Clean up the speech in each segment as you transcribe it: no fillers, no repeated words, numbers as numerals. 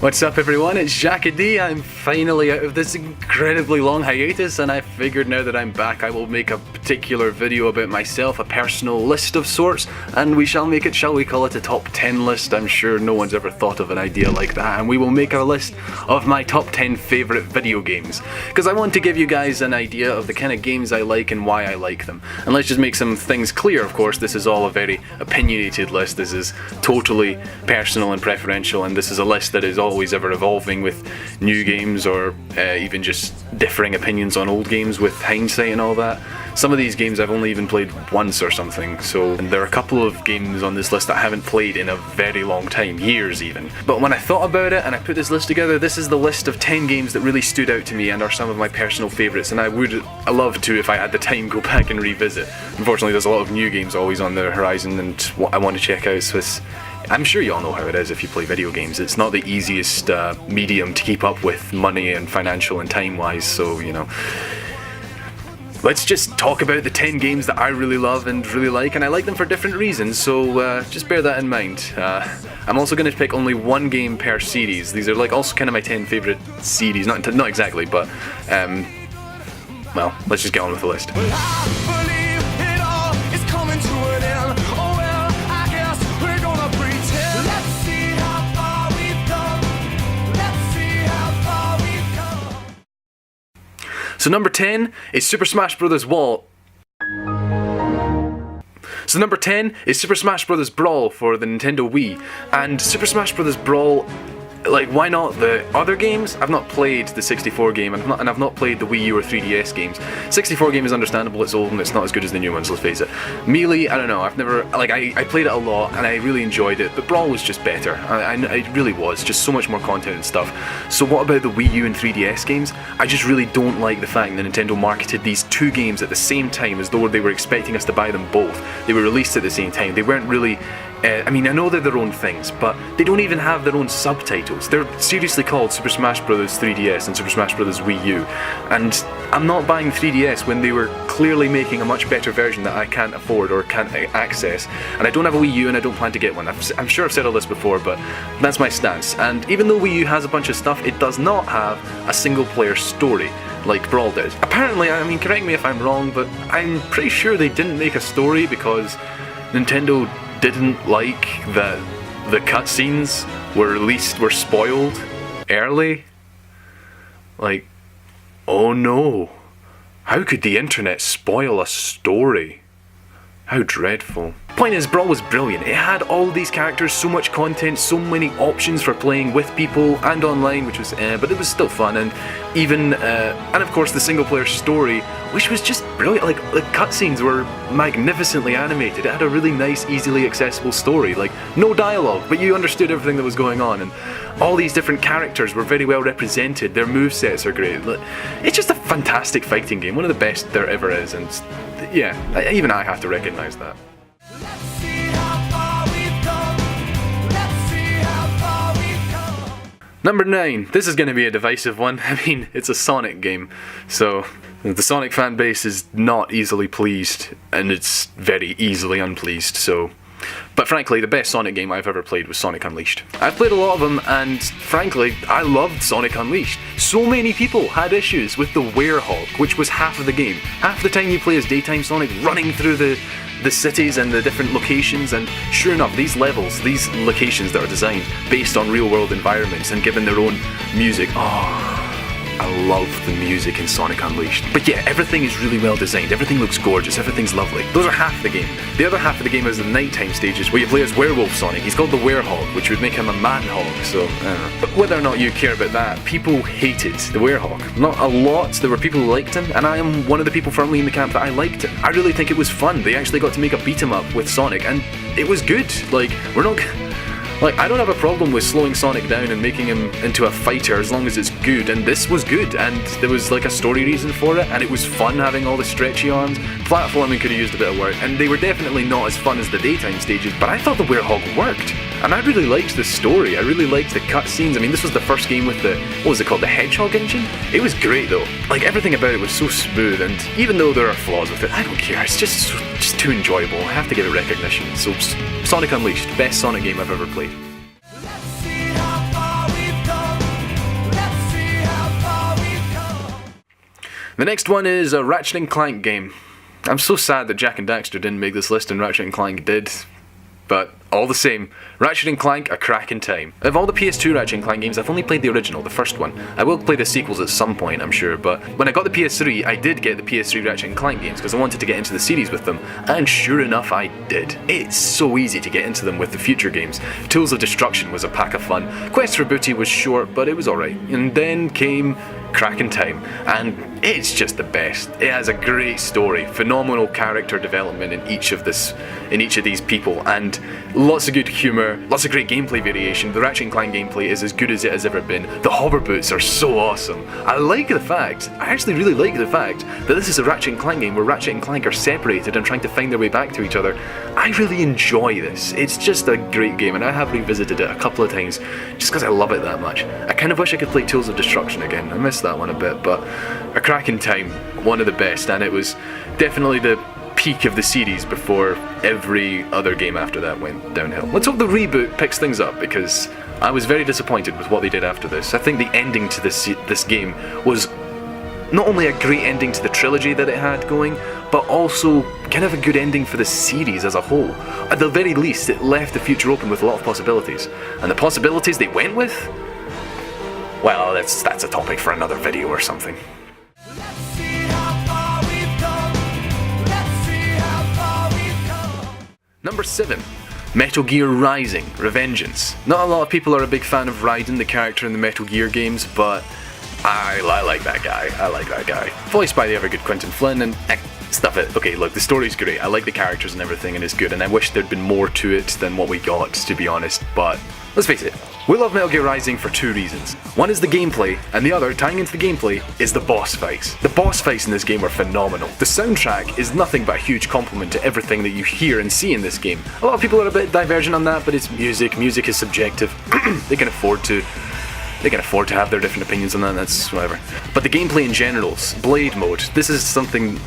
What's up everyone, it's Xackadee. I'm finally out of this incredibly long hiatus and I figured now that I'm back I will make a particular video about myself, a personal list of sorts, and we shall make it, shall we call it a top 10 list? I'm sure no one's ever thought of an idea like that, and we will make a list of my top 10 favourite video games. Because I want to give you guys an idea of the kind of games I like and why I like them. And let's just make some things clear, of course, this is all a very opinionated list, this is totally personal and preferential, and this is a list that is always ever evolving with new games or even just differing opinions on old games with hindsight and all that. Some of these games I've only even played once or something, so there are a couple of games on this list that I haven't played in a very long time, years even. But when I thought about it and I put this list together, this is the list of 10 games that really stood out to me and are some of my personal favourites, and I love to, if I had the time, go back and revisit. Unfortunately there's a lot of new games always on the horizon and what I want to check out, so I'm sure you all know how it is if you play video games. It's not the easiest medium to keep up with money and financial and time wise, so you know. Let's just talk about the 10 games that I really love and really like, and I like them for different reasons, so just bear that in mind. I'm also going to pick only one game per series. These are like also kind of my 10 favourite series, not exactly, but well, let's just get on with the list. So number 10 is Super Smash Bros. Brawl. So number 10 is Super Smash Bros. Brawl for the Nintendo Wii. And Super Smash Bros. Brawl, like, why not the other games? I've not played the 64 game, and I've not played the Wii U or 3DS games. 64 game is understandable, it's old and it's not as good as the new ones, let's face it. Melee, I don't know, I've never, like, I played it a lot and I really enjoyed it, but Brawl was just better. It really was, just so much more content and stuff. So what about the Wii U and 3DS games? I just really don't like the fact that Nintendo marketed these two games at the same time as though they were expecting us to buy them both. They were released at the same time, they weren't really... I mean, I know they're their own things, but they don't even have their own subtitles. They're seriously called Super Smash Bros. 3DS and Super Smash Bros. Wii U, and I'm not buying 3DS when they were clearly making a much better version that I can't afford or can't access, and I don't have a Wii U and I don't plan to get one. I'm sure I've said all this before, but that's my stance. And even though Wii U has a bunch of stuff, it does not have a single player story like Brawl did. Apparently, I mean, correct me if I'm wrong, but I'm pretty sure they didn't make a story because Nintendo didn't like that the cutscenes were spoiled early. Like, oh no, how could the internet spoil a story? How dreadful. Point is, Brawl was brilliant. It had all these characters, so much content, so many options for playing with people and online, which was but it was still fun, and even and of course the single player story, which was just brilliant. Like the cutscenes were magnificently animated. It had a really nice, easily accessible story, like no dialogue, but you understood everything that was going on, and all these different characters were very well represented. Their movesets are great. It's just a fantastic fighting game, one of the best there ever is, and yeah, even I have to recognise that. Number 9. This is going to be a divisive one. I mean, it's a Sonic game, so the Sonic fan base is not easily pleased, and it's very easily unpleased, so... But frankly, the best Sonic game I've ever played was Sonic Unleashed. I've played a lot of them, and frankly, I loved Sonic Unleashed. So many people had issues with the Werehog, which was half of the game. Half the time you play as daytime Sonic running through the cities and the different locations, and sure enough, these levels, these locations that are designed based on real world environments and given their own music, oh, I love the music in Sonic Unleashed. But yeah, everything is really well designed, everything looks gorgeous, everything's lovely. Those are half the game. The other half of the game is the nighttime stages where you play as Werewolf Sonic. He's called the Werehog, which would make him a man-hog, so But whether or not you care about that, people hated the Werehog. Not a lot, there were people who liked him, and I am one of the people firmly in the camp that I liked him. I really think it was fun. They actually got to make a beat-em-up with Sonic, and it was good. Like, I don't have a problem with slowing Sonic down and making him into a fighter as long as it's good, and this was good, and there was like a story reason for it, and it was fun having all the stretchy arms. Platforming could have used a bit of work, and they were definitely not as fun as the daytime stages, but I thought the Werehog worked. And I really liked the story, I really liked the cutscenes. I mean, this was the first game with the, what was it called, the Hedgehog engine? It was great though. Like, everything about it was so smooth, and even though there are flaws with it, I don't care, it's just too enjoyable. I have to give it recognition. So, Sonic Unleashed, best Sonic game I've ever played. The next one is a Ratchet & Clank game. I'm so sad that Jack and Daxter didn't make this list and Ratchet & Clank did, but all the same, Ratchet & Clank, a cracking time. Of all the PS2 Ratchet & Clank games, I've only played the original, the first one. I will play the sequels at some point, I'm sure, but when I got the PS3, I did get the PS3 Ratchet & Clank games because I wanted to get into the series with them, and sure enough I did. It's so easy to get into them with the future games. Tools of Destruction was a pack of fun, Quest for Booty was short, but it was alright, and then came cracking time, and it's just the best. It has a great story, phenomenal character development in each of these people, and lots of good humour, lots of great gameplay variation. The Ratchet & Clank gameplay is as good as it has ever been. The hover boots are so awesome. I actually really like the fact that this is a Ratchet & Clank game where Ratchet and Clank are separated and trying to find their way back to each other. I really enjoy this. It's just a great game, and I have revisited it a couple of times just because I love it that much. I kind of wish I could play Tools of Destruction again. I miss that one a bit, but a cracking time, one of the best, and it was definitely the peak of the series before every other game after that went downhill. Let's hope the reboot picks things up, because I was very disappointed with what they did after this. I think the ending to this game was not only a great ending to the trilogy that it had going, but also kind of a good ending for the series as a whole. At the very least, it left the future open with a lot of possibilities. And the possibilities they went with? Well, that's a topic for another video or something. Number 7. Metal Gear Rising: Revengeance. Not a lot of people are a big fan of Raiden, the character in the Metal Gear games, but I like that guy. I like that guy. Voiced by the ever good Quentin Flynn, and stuff it. Okay, look, the story's great. I like the characters and everything, and it's good, and I wish there'd been more to it than what we got, to be honest, but let's face it. We love Metal Gear Rising for two reasons. One is the gameplay, and the other, tying into the gameplay, is the boss fights. The boss fights in this game are phenomenal. The soundtrack is nothing but a huge compliment to everything that you hear and see in this game. A lot of people are a bit divergent on that, but it's music. Music is subjective. They can afford to have their different opinions on that, that's whatever. But the gameplay in general, Blade Mode, this is something...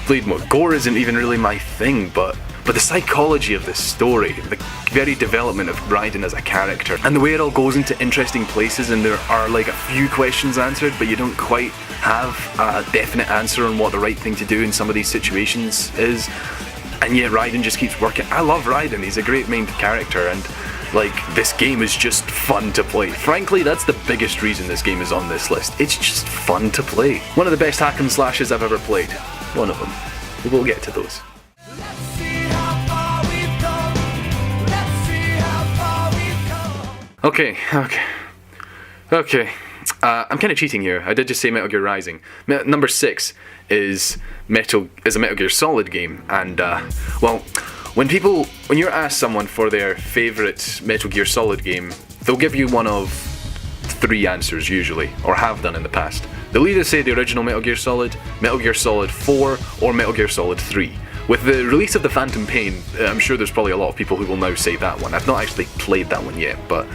Blade Mode. Gore isn't even really my thing, but the psychology of this story, the very development of Raiden as a character, and the way it all goes into interesting places, and there are like a few questions answered, but you don't quite have a definite answer on what the right thing to do in some of these situations is, and yet Raiden just keeps working. I love Raiden, he's a great main character, and like, this game is just fun to play. Frankly, that's the biggest reason this game is on this list. It's just fun to play. One of the best hack and slashes I've ever played. One of them. We will get to those. Okay. I'm kind of cheating here. I did just say Metal Gear Rising. Number 6 is a Metal Gear Solid game, and well, when you're asked someone for their favourite Metal Gear Solid game, they'll give you one of 3 answers usually, or have done in the past. They'll either say the original Metal Gear Solid 4, or Metal Gear Solid 3. With the release of the Phantom Pain, I'm sure there's probably a lot of people who will now say that one. I've not actually played that one yet, but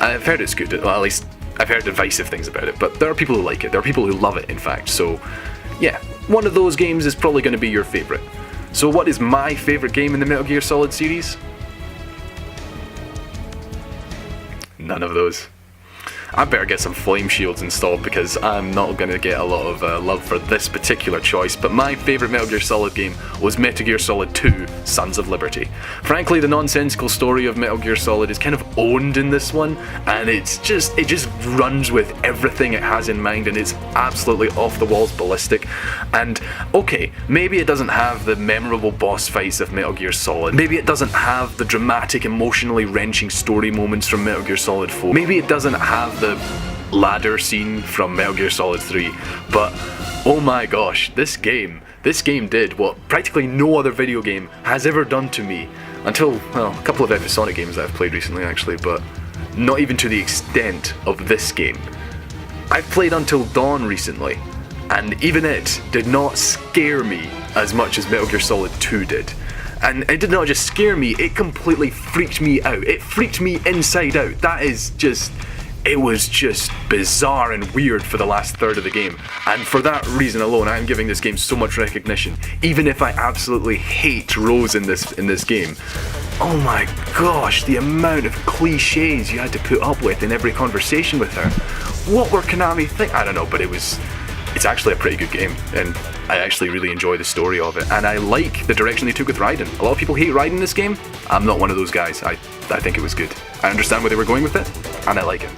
I've heard it's good. Well, at least I've heard divisive things about it, but there are people who like it. There are people who love it, in fact. So, yeah, one of those games is probably going to be your favourite. So what is my favourite game in the Metal Gear Solid series? None of those. I better get some flame shields installed because I'm not going to get a lot of love for this particular choice, but my favourite Metal Gear Solid game was Metal Gear Solid 2, Sons of Liberty. Frankly, the nonsensical story of Metal Gear Solid is kind of owned in this one, and it just runs with everything it has in mind, and it's absolutely off the walls ballistic. And okay, maybe it doesn't have the memorable boss fights of Metal Gear Solid, maybe it doesn't have the dramatic, emotionally wrenching story moments from Metal Gear Solid 4, maybe it doesn't have the ladder scene from Metal Gear Solid 3, but oh my gosh, this game did what practically no other video game has ever done to me until, well, a couple of episodic games that I've played recently actually, but not even to the extent of this game. I've played Until Dawn recently, and even it did not scare me as much as Metal Gear Solid 2 did. And it did not just scare me, it completely freaked me out. It freaked me inside out. It was just bizarre and weird for the last third of the game, and for that reason alone I am giving this game so much recognition, even if I absolutely hate Rose in this game. Oh my gosh, the amount of cliches you had to put up with in every conversation with her. What were Konami thinking? I don't know, but it was it's actually a pretty good game, and I actually really enjoy the story of it, and I like the direction they took with Raiden. A lot of people hate Raiden this game. I'm not one of those guys. I think it was good. I understand where they were going with it, and I like it.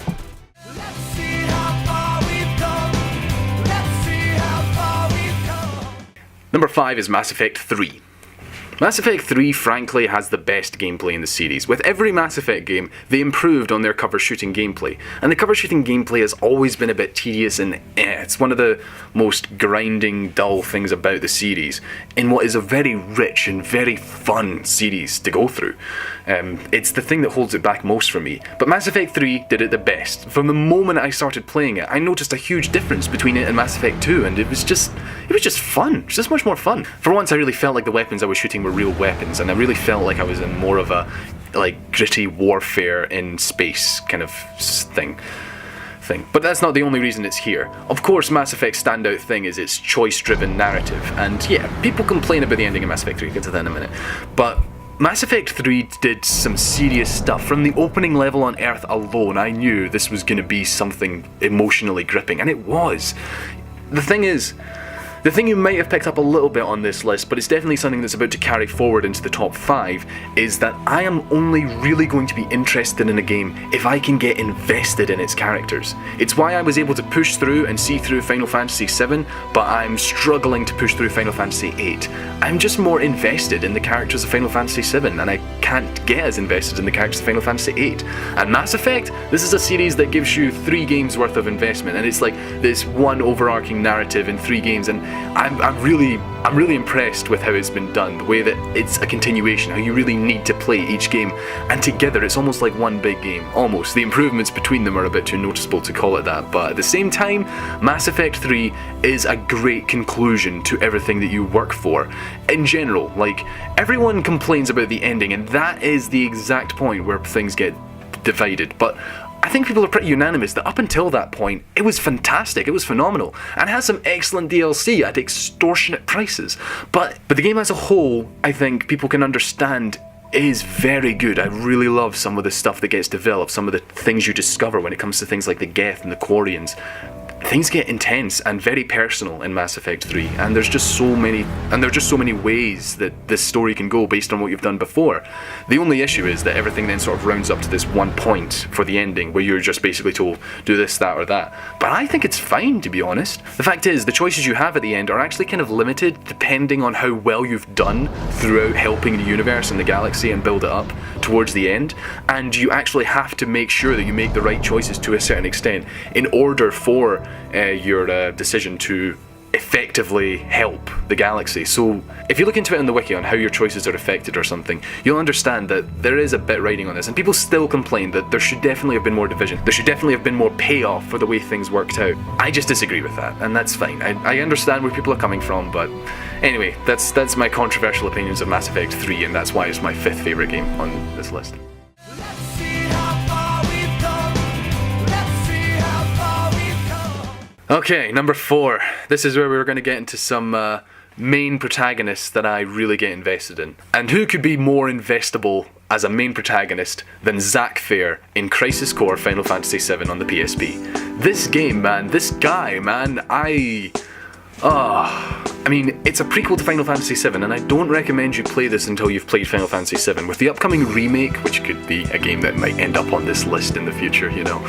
Number 5 is Mass Effect 3. Mass Effect 3 frankly has the best gameplay in the series. With every Mass Effect game, they improved on their cover shooting gameplay. And the cover shooting gameplay has always been a bit tedious and it's one of the most grinding, dull things about the series in what is a very rich and very fun series to go through. It's the thing that holds it back most for me. But Mass Effect 3 did it the best. From the moment I started playing it, I noticed a huge difference between it and Mass Effect 2, and it was just fun. It was just much more fun. For once, I really felt like the weapons I was shooting were real weapons, and I really felt like I was in more of a gritty warfare in space kind of thing. But that's not the only reason it's here. Of course, Mass Effect's standout thing is its choice-driven narrative, and yeah, people complain about the ending of Mass Effect 3, I'll get to that in a minute, but Mass Effect 3 did some serious stuff. From the opening level on Earth alone, I knew this was going to be something emotionally gripping, and it was. The thing you might have picked up a little bit on this list, but it's definitely something that's about to carry forward into the top 5, is that I am only really going to be interested in a game if I can get invested in its characters. It's why I was able to push through and see through Final Fantasy VII, but I'm struggling to push through Final Fantasy VIII. I'm just more invested in the characters of Final Fantasy VII, and I can't get as invested in the characters of Final Fantasy VIII. And Mass Effect, this is a series that gives you 3 games worth of investment, and it's like this one overarching narrative in 3 games, and I'm really impressed with how it's been done, the way that it's a continuation, how you really need to play each game, and together it's almost like one big game, almost. The improvements between them are a bit too noticeable to call it that, but at the same time, Mass Effect 3 is a great conclusion to everything that you work for. In general, like, everyone complains about the ending, and that is the exact point where things get divided, but I think people are pretty unanimous that up until that point, it was fantastic, it was phenomenal, and has some excellent DLC at extortionate prices. But the game as a whole, I think people can understand, is very good. I really love some of the stuff that gets developed, some of the things you discover when it comes to things like the Geth and the Quarians. Things get intense and very personal in Mass Effect 3, and there are just so many ways that this story can go based on what you've done before. The only issue is that everything then sort of rounds up to this one point for the ending, where you're just basically told, do this, that, or that. But I think it's fine, to be honest. The fact is, the choices you have at the end are actually kind of limited, depending on how well you've done throughout helping the universe and the galaxy and build it up towards the end, and you actually have to make sure that you make the right choices to a certain extent in order for your decision to effectively help the galaxy. So if you look into it in the wiki on how your choices are affected or something, you'll understand that there is a bit writing on this, and people still complain that there should definitely have been more division. There should definitely have been more payoff for the way things worked out. I just disagree with that, and that's fine. I understand where people are coming from, but anyway, that's my controversial opinions of Mass Effect 3, and that's why it's my 5th favourite game on this list. Okay, number 4. This is where we're going to get into some main protagonists that I really get invested in. And who could be more investable as a main protagonist than Zack Fair in Crisis Core Final Fantasy VII on the PSP? This game, man, this guy, man, I mean, it's a prequel to Final Fantasy VII, and I don't recommend you play this until you've played Final Fantasy VII. With the upcoming remake, which could be a game that might end up on this list in the future, you know.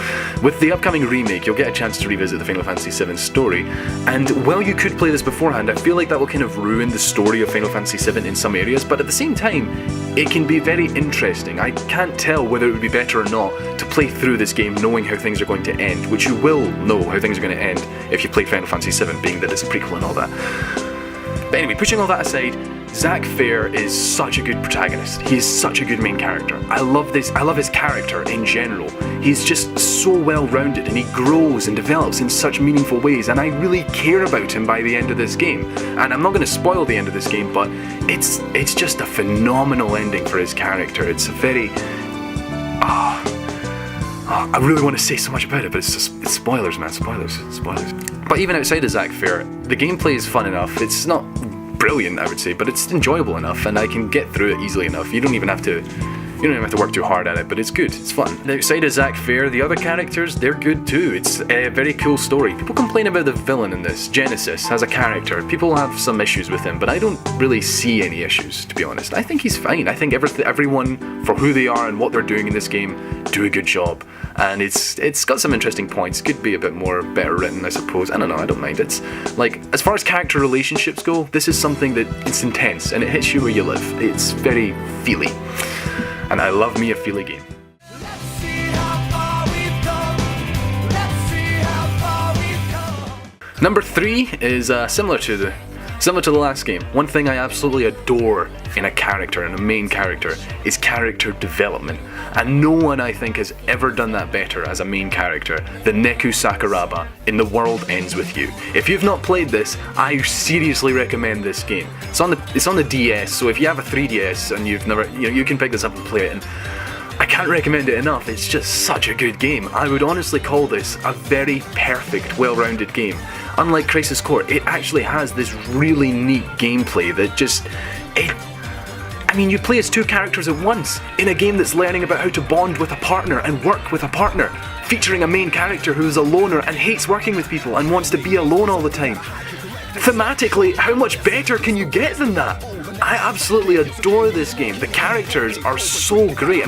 With the upcoming remake, you'll get a chance to revisit the Final Fantasy VII story, and while you could play this beforehand, I feel like that will kind of ruin the story of Final Fantasy VII in some areas, but at the same time, it can be very interesting. I can't tell whether it would be better or not to play through this game knowing how things are going to end, which you will know how things are going to end if you play Final Fantasy VII, being that it's a prequel and all that. But anyway, pushing all that aside, Zack Fair is such a good protagonist. He is such a good main character. I love his character in general. He's just so well-rounded, and he grows and develops in such meaningful ways, and I really care about him by the end of this game. And I'm not going to spoil the end of this game, but it's just a phenomenal ending for his character. It's a very... I really want to say so much about it, but it's spoilers, man. Spoilers. But even outside of Zack Fair, the gameplay is fun enough. It's not brilliant, I would say, but it's enjoyable enough, and I can get through it easily enough. You don't even have to You don't even have to work too hard at it, but it's good, it's fun. And outside of Zack Fair, the other characters, they're good too. It's a very cool story. People complain about the villain in this. Genesis as a character. People have some issues with him, but I don't really see any issues, to be honest. I think he's fine. I think everyone, for who they are and what they're doing in this game, do a good job. And it's got some interesting points. Could be a bit more better written, I suppose. I don't know, I don't mind. It's like, as far as character relationships go, this is something that it's intense and it hits you where you live. It's very feely. And I love me a feely game. Number 3 is similar to the last game. One thing I absolutely adore in a character, in a main character, is character development. And no one, I think, has ever done that better as a main character than Neku Sakuraba in The World Ends With You. If you've not played this, I seriously recommend this game. It's on the DS, so if you have a 3DS and you've never, you can pick this up and play it. And I can't recommend it enough. It's just such a good game. I would honestly call this a very perfect, well-rounded game. Unlike Crisis Core, it actually has this really neat gameplay that just... you play as 2 characters at once in a game that's learning about how to bond with a partner and work with a partner, featuring a main character who is a loner and hates working with people and wants to be alone all the time. Thematically, how much better can you get than that? I absolutely adore this game. The characters are so great.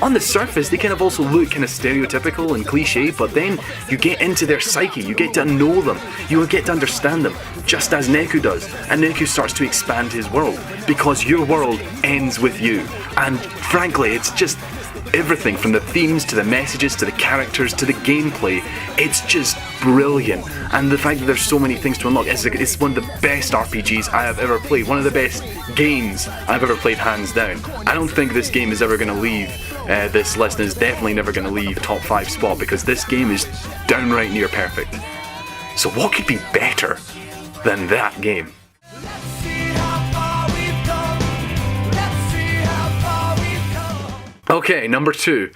On the surface, they kind of also look kind of stereotypical and cliche, but then you get into their psyche, you get to know them, you get to understand them, just as Neku does. And Neku starts to expand his world, because your world ends with you. And frankly, it's just everything from the themes to the messages to the characters to the gameplay. It's just brilliant. And the fact that there's so many things to unlock, it's one of the best RPGs I have ever played. One of the best games I've ever played, hands down. I don't think this game is ever going to leave this list, and is definitely never going to leave top 5 spot, because this game is downright near perfect. So what could be better than that game? Okay, number 2.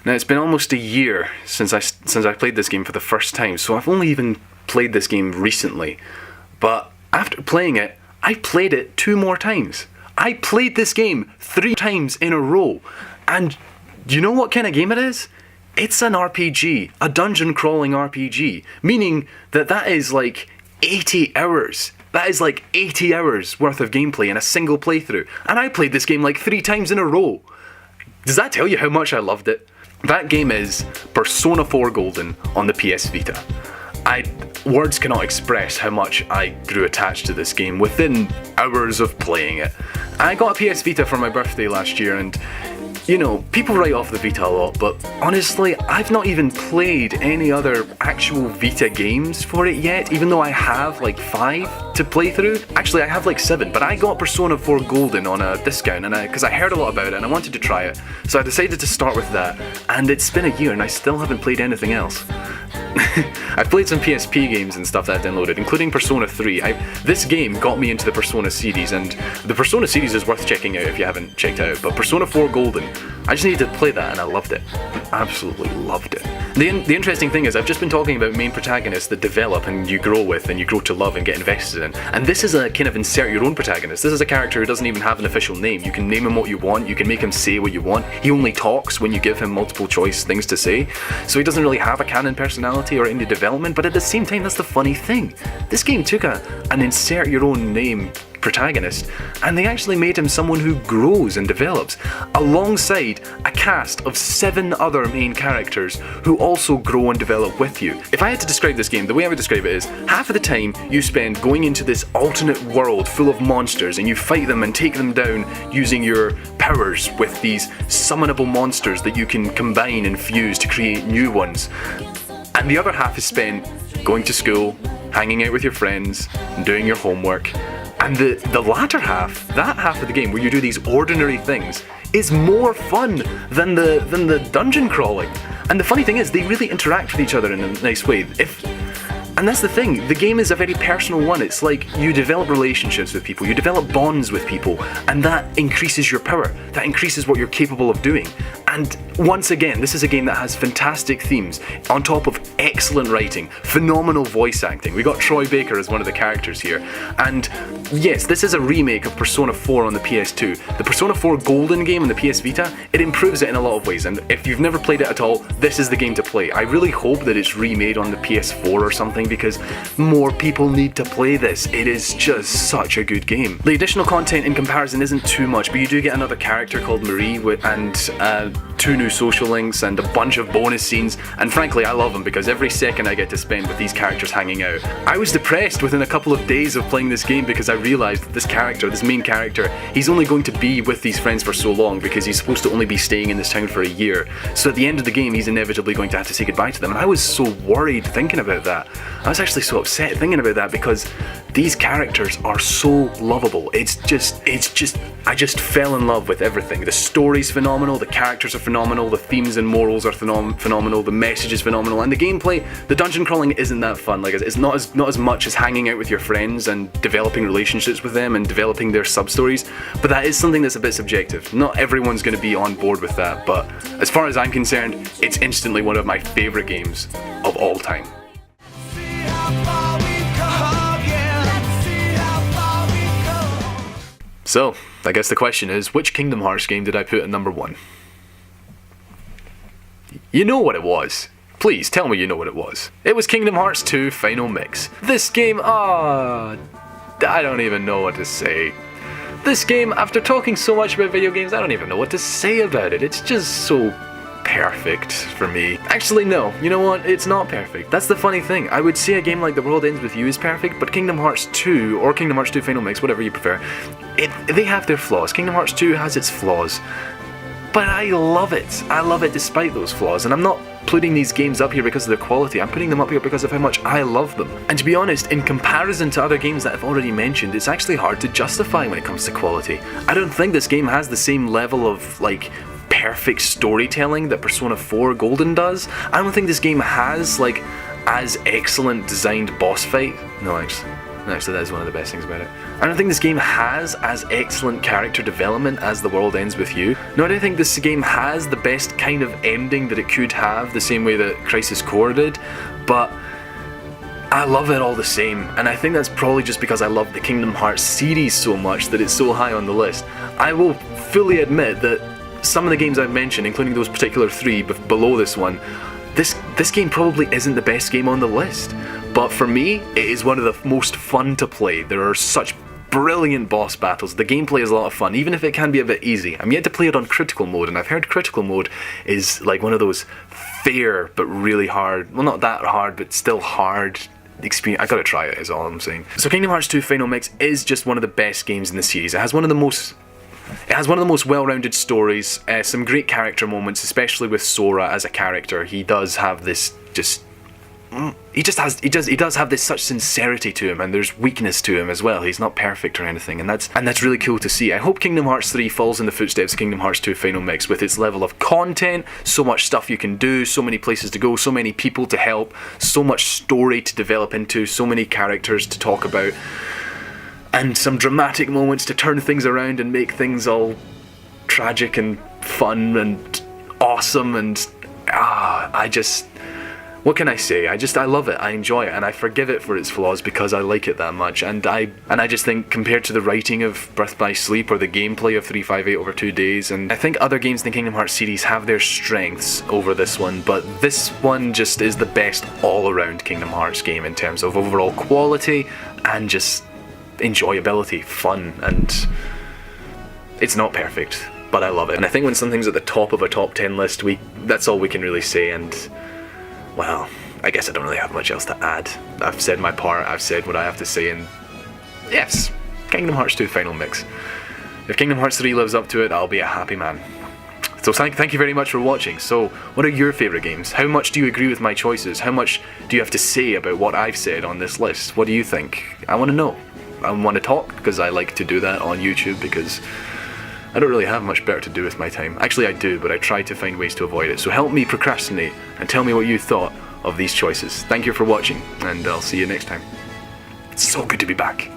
Now, it's been almost a year since I played this game for the first time, so I've only even played this game recently. But after playing it, I played it 2 more times. I played this game 3 times in a row. And do you know what kind of game it is? It's an RPG, a dungeon crawling RPG, meaning that is like 80 hours. That is like 80 hours worth of gameplay in a single playthrough. And I played this game like 3 times in a row. Does that tell you how much I loved it? That game is Persona 4 Golden on the PS Vita. Words cannot express how much I grew attached to this game within hours of playing it. I got a PS Vita for my birthday last year, and people write off the Vita a lot, but honestly, I've not even played any other actual Vita games for it yet, even though I have like 5 to play through. Actually, I have like 7, but I got Persona 4 Golden on a discount, and because I heard a lot about it and I wanted to try it, so I decided to start with that, and it's been a year and I still haven't played anything else. I've played some PSP games and stuff that I downloaded, including Persona 3. This game got me into the Persona series, and the Persona series is worth checking out if you haven't checked it out, but Persona 4 Golden, I just needed to play that and I loved it. Absolutely loved it. The interesting thing is, I've just been talking about main protagonists that develop and you grow with and you grow to love and get invested in, and this is a kind of insert your own protagonist. This is a character who doesn't even have an official name. You can name him what you want, you can make him say what you want. He only talks when you give him multiple choice things to say, so he doesn't really have a canon personality or any development, but at the same time, that's the funny thing. This game took an insert your own name protagonist, and they actually made him someone who grows and develops, alongside a cast of 7 other main characters who also grow and develop with you. If I had to describe this game, the way I would describe it is, half of the time you spend going into this alternate world full of monsters, and you fight them and take them down using your powers with these summonable monsters that you can combine and fuse to create new ones. And the other half is spent going to school, hanging out with your friends, doing your homework. And the latter half, that half of the game where you do these ordinary things, is more fun than the dungeon crawling. And the funny thing is, they really interact with each other in a nice way. And that's the thing, the game is a very personal one. It's like you develop relationships with people, you develop bonds with people, and that increases your power, that increases what you're capable of doing. And once again, this is a game that has fantastic themes, on top of excellent writing, phenomenal voice acting. We got Troy Baker as one of the characters here, and yes, this is a remake of Persona 4 on the PS2. The Persona 4 Golden game on the PS Vita, it improves it in a lot of ways, and if you've never played it at all, this is the game to play. I really hope that it's remade on the PS4 or something, because more people need to play this. It is just such a good game. The additional content in comparison isn't too much, but you do get another character called Marie and 2 new social links and a bunch of bonus scenes, and frankly I love them because every second I get to spend with these characters hanging out. I was depressed within a couple of days of playing this game because I realised that this main character, he's only going to be with these friends for so long because he's supposed to only be staying in this town for a year. So at the end of the game he's inevitably going to have to say goodbye to them, and I was so worried thinking about that. I was actually so upset thinking about that because these characters are so lovable. I just fell in love with everything. The story's phenomenal, the characters are phenomenal, the themes and morals are phenomenal, the message is phenomenal, and the gameplay, the dungeon crawling isn't that fun. Like, it's not as much as hanging out with your friends and developing relationships with them and developing their sub-stories, but that is something that's a bit subjective. Not everyone's going to be on board with that, but as far as I'm concerned, it's instantly one of my favourite games of all time. So, I guess the question is, which Kingdom Hearts game did I put at number 1? You know what it was. Please, tell me you know what it was. It was Kingdom Hearts 2 Final Mix. This game, I don't even know what to say. This game, after talking so much about video games, I don't even know what to say about it. It's just so perfect for me. Actually, no, you know what? It's not perfect. That's the funny thing. I would say a game like The World Ends With You is perfect, but Kingdom Hearts 2, or Kingdom Hearts 2 Final Mix, whatever you prefer, they have their flaws. Kingdom Hearts 2 has its flaws, but I love it. I love it despite those flaws, and I'm not putting these games up here because of their quality. I'm putting them up here because of how much I love them. And to be honest, in comparison to other games that I've already mentioned, it's actually hard to justify when it comes to quality. I don't think this game has the same level of, like, perfect storytelling that Persona 4 Golden does. I don't think this game has, like, as excellent designed boss fight. No, actually that is one of the best things about it. I don't think this game has as excellent character development as The World Ends With You. No, I don't think this game has the best kind of ending that it could have, the same way that Crisis Core did, but I love it all the same, and I think that's probably just because I love the Kingdom Hearts series so much that it's so high on the list. I will fully admit that some of the games I've mentioned, including those particular 3 below this one, this game probably isn't the best game on the list. But for me, it is one of the most fun to play. There are such brilliant boss battles. The gameplay is a lot of fun, even if it can be a bit easy. I'm yet to play it on critical mode, and I've heard critical mode is like one of those fair but really hard, well, not that hard, but still hard experience. I gotta try it, is all I'm saying. So Kingdom Hearts 2 Final Mix is just one of the best games in the series. It has one of the most well-rounded stories, some great character moments, especially with Sora as a character. He does have this he does have this such sincerity to him, and there's weakness to him as well. He's not perfect or anything, and that's really cool to see. I hope Kingdom Hearts 3 falls in the footsteps of Kingdom Hearts 2 Final Mix with its level of content, so much stuff you can do, so many places to go, so many people to help, so much story to develop into, so many characters to talk about, and some dramatic moments to turn things around and make things all tragic and fun and awesome, and what can I say? I love it, I enjoy it, and I forgive it for its flaws because I like it that much, and I just think compared to the writing of Birth by Sleep or the gameplay of 358 over 2 days, and I think other games in the Kingdom Hearts series have their strengths over this one, but this one just is the best all-around Kingdom Hearts game in terms of overall quality and just enjoyability, fun, and it's not perfect, but I love it. And I think when something's at the top of a top 10 list, that's all we can really say, and well, I guess I don't really have much else to add. I've said my part, I've said what I have to say, and yes, Kingdom Hearts 2 Final Mix. If Kingdom Hearts 3 lives up to it, I'll be a happy man. So thank you very much for watching. So, what are your favourite games? How much do you agree with my choices? How much do you have to say about what I've said on this list? What do you think? I want to know. I want to talk, because I like to do that on YouTube, because I don't really have much better to do with my time. Actually I do, but I try to find ways to avoid it. So help me procrastinate and tell me what you thought of these choices. Thank you for watching, and I'll see you next time. It's so good to be back.